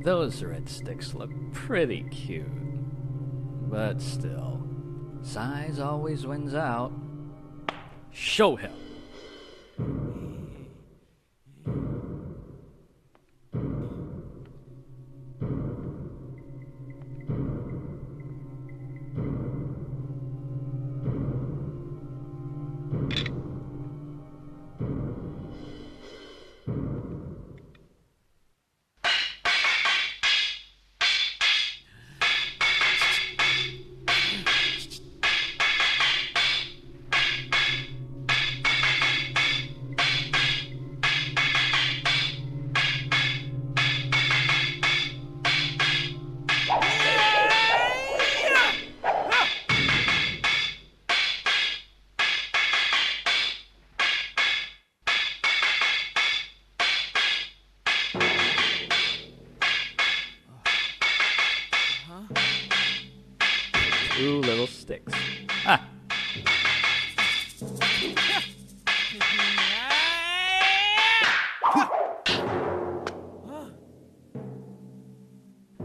Those red sticks look pretty cute. But still, size always wins out. Show him! Two little sticks. Ah!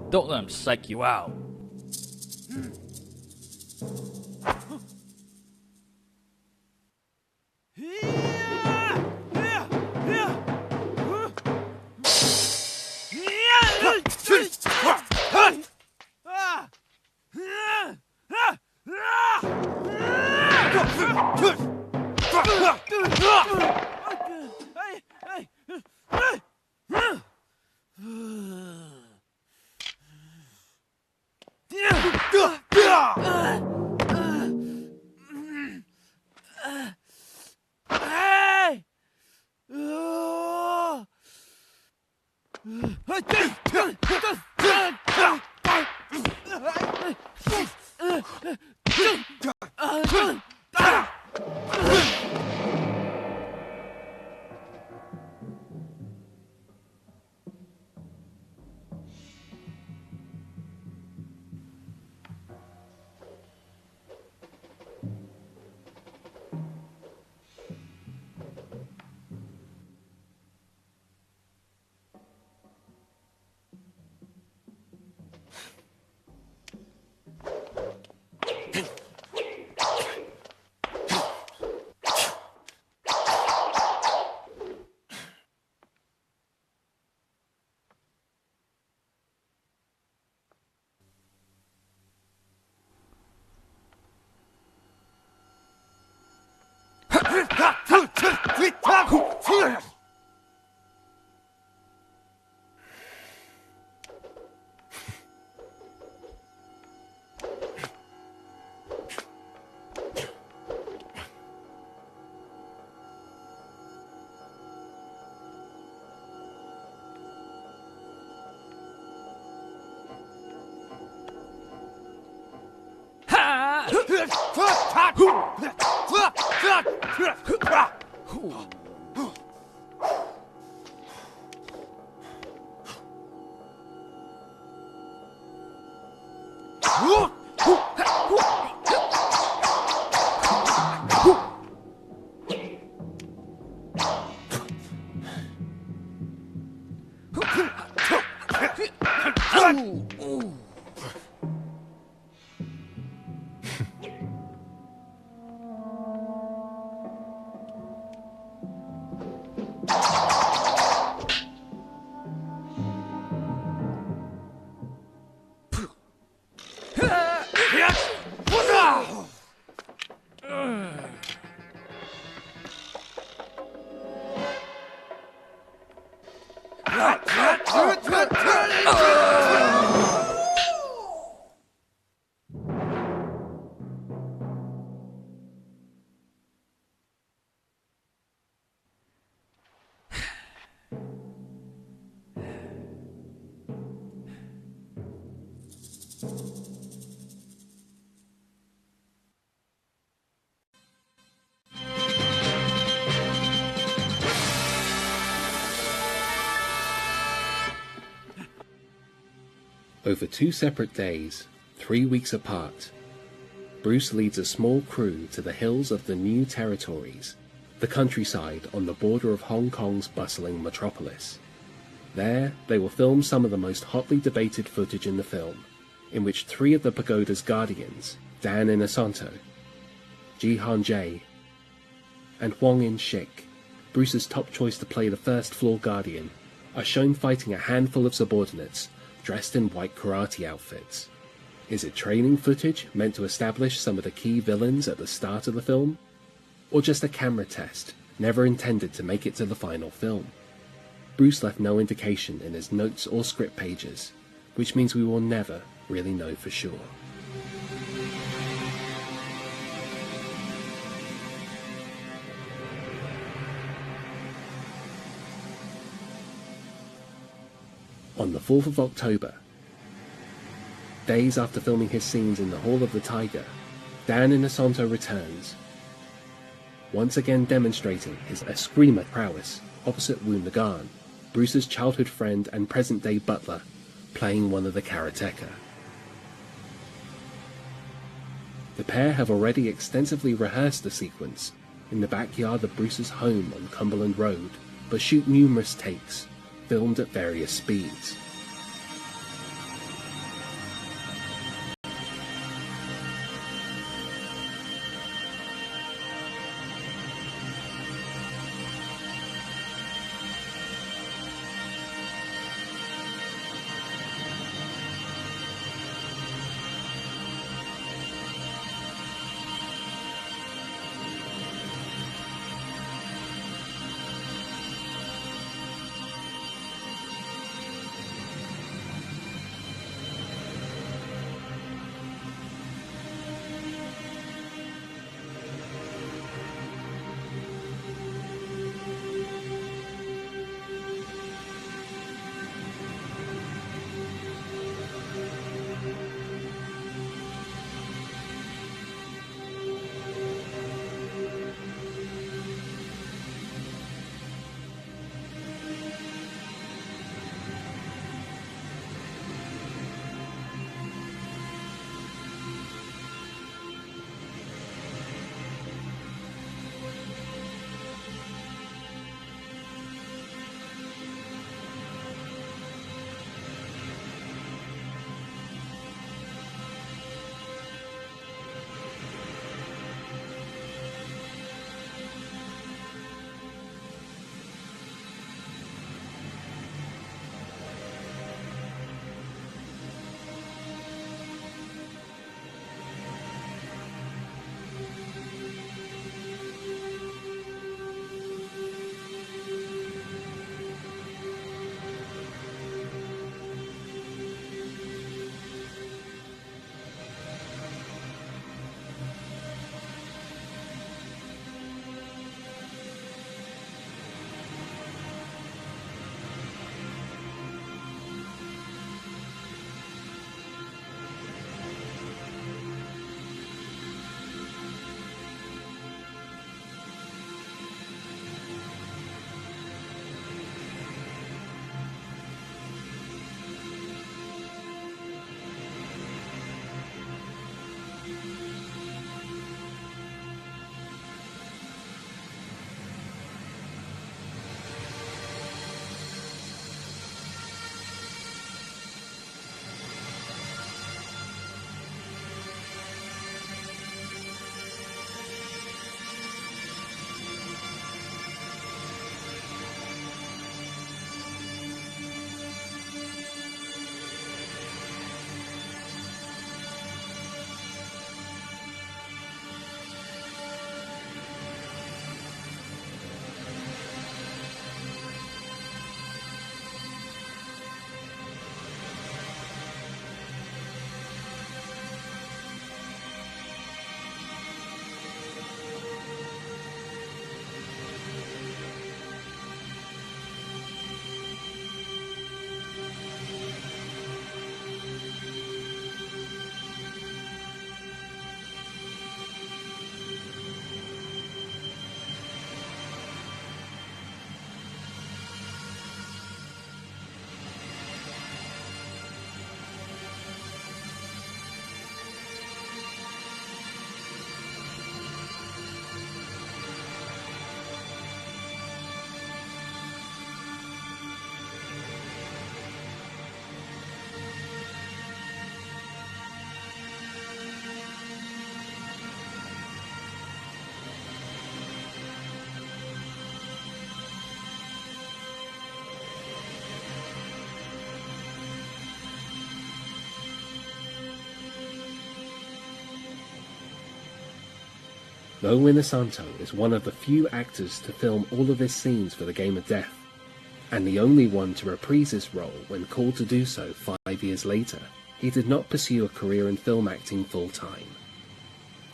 Don't let him psych you out. Over 2 separate days, 3 weeks apart, Bruce leads a small crew to the hills of the New Territories, the countryside on the border of Hong Kong's bustling metropolis. There, they will film some of the most hotly debated footage in the film, in which 3 of the pagoda's guardians, Dan Inosanto, Ji Han Jae, and Hwang In-shik, Bruce's top choice to play the first floor guardian, are shown fighting a handful of subordinates dressed in white karate outfits. Is it training footage meant to establish some of the key villains at the start of the film? Or just a camera test, never intended to make it to the final film? Bruce left no indication in his notes or script pages, which means we will never really know for sure. On the 4th of October, days after filming his scenes in the Hall of the Tiger, Dan Inosanto returns, once again demonstrating his eskrima prowess opposite Wu Nagan, Bruce's childhood friend and present-day butler, playing one of the karateka. The pair have already extensively rehearsed the sequence in the backyard of Bruce's home on Cumberland Road, but shoot numerous takes, filmed at various speeds. though Inosanto is one of the few actors to film all of his scenes for the Game of Death, and the only one to reprise his role when called to do so 5 years later, he did not pursue a career in film acting full-time.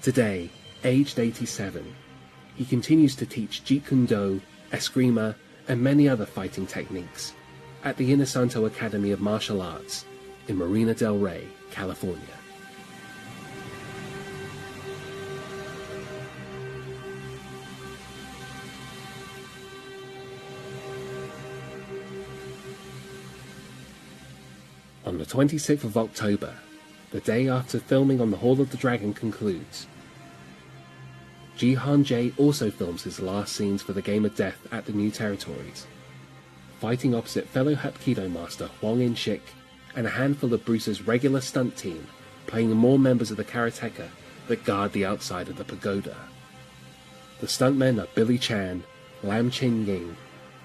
Today, aged 87, he continues to teach Jeet Kune Do, Eskrima, and many other fighting techniques at the Inosanto Academy of Martial Arts in Marina del Rey, California. On the 26th of October, the day after filming on the Hall of the Dragon concludes, Jihan Jie also films his last scenes for the Game of Death at the New Territories, fighting opposite fellow Hapkido master Hwang In-shik and a handful of Bruce's regular stunt team, playing more members of the karateka that guard the outside of the pagoda. The stuntmen are Billy Chan, Lam Chin Ying,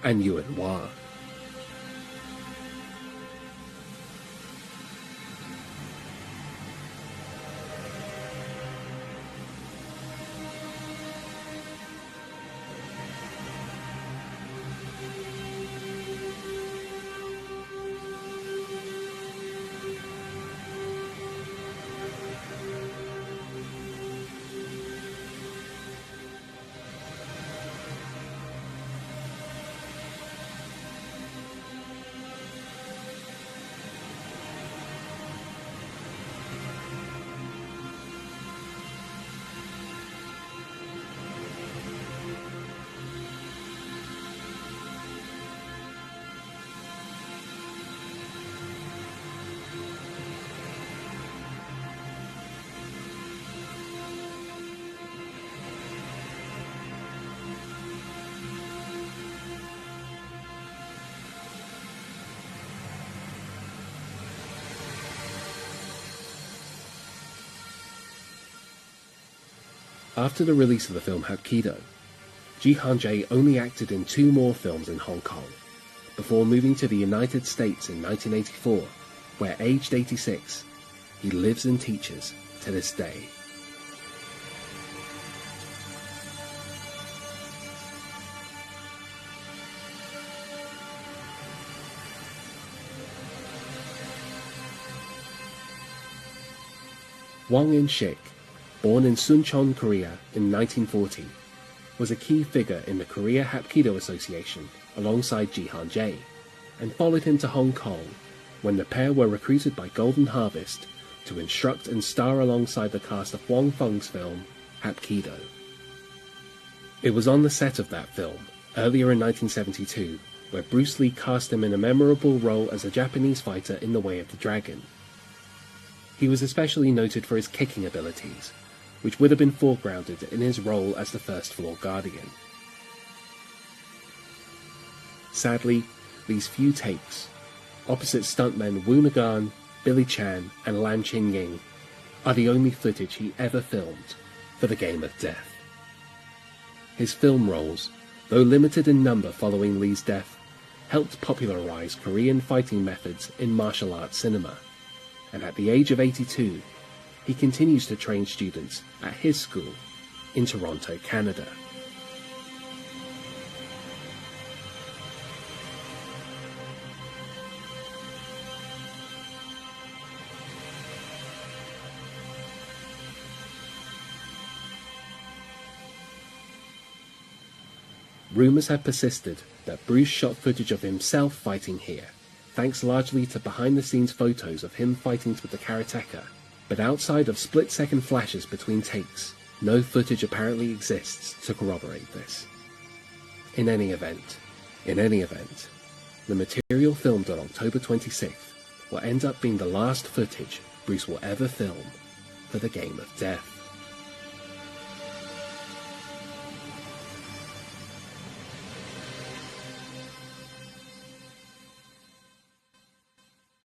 and Yuan Hua. After the release of the film Hapkido, Jihan Jie only acted in 2 more films in Hong Kong, before moving to the United States in 1984, where aged 86, he lives and teaches to this day. Hwang In-shik, born in Suncheon, Korea in 1940, was a key figure in the Korea Hapkido Association alongside Jihan Jie, and followed him to Hong Kong when the pair were recruited by Golden Harvest to instruct and star alongside the cast of Wong Feng's film Hapkido. It was on the set of that film, earlier in 1972, where Bruce Lee cast him in a memorable role as a Japanese fighter in The Way of the Dragon. He was especially noted for his kicking abilities, which would have been foregrounded in his role as the First Floor Guardian. Sadly, these few takes, opposite stuntmen Wu Nagan, Billy Chan, and Lam Chin Ying, are the only footage he ever filmed for the Game of Death. His film roles, though limited in number following Lee's death, helped popularize Korean fighting methods in martial arts cinema, and at the age of 82, he continues to train students at his school in Toronto, Canada. Rumours have persisted that Bruce shot footage of himself fighting here, thanks largely to behind-the-scenes photos of him fighting with the karateka, but outside of split-second flashes between takes, no footage apparently exists to corroborate this. In any event, the material filmed on October 26th will end up being the last footage Bruce will ever film for the Game of Death.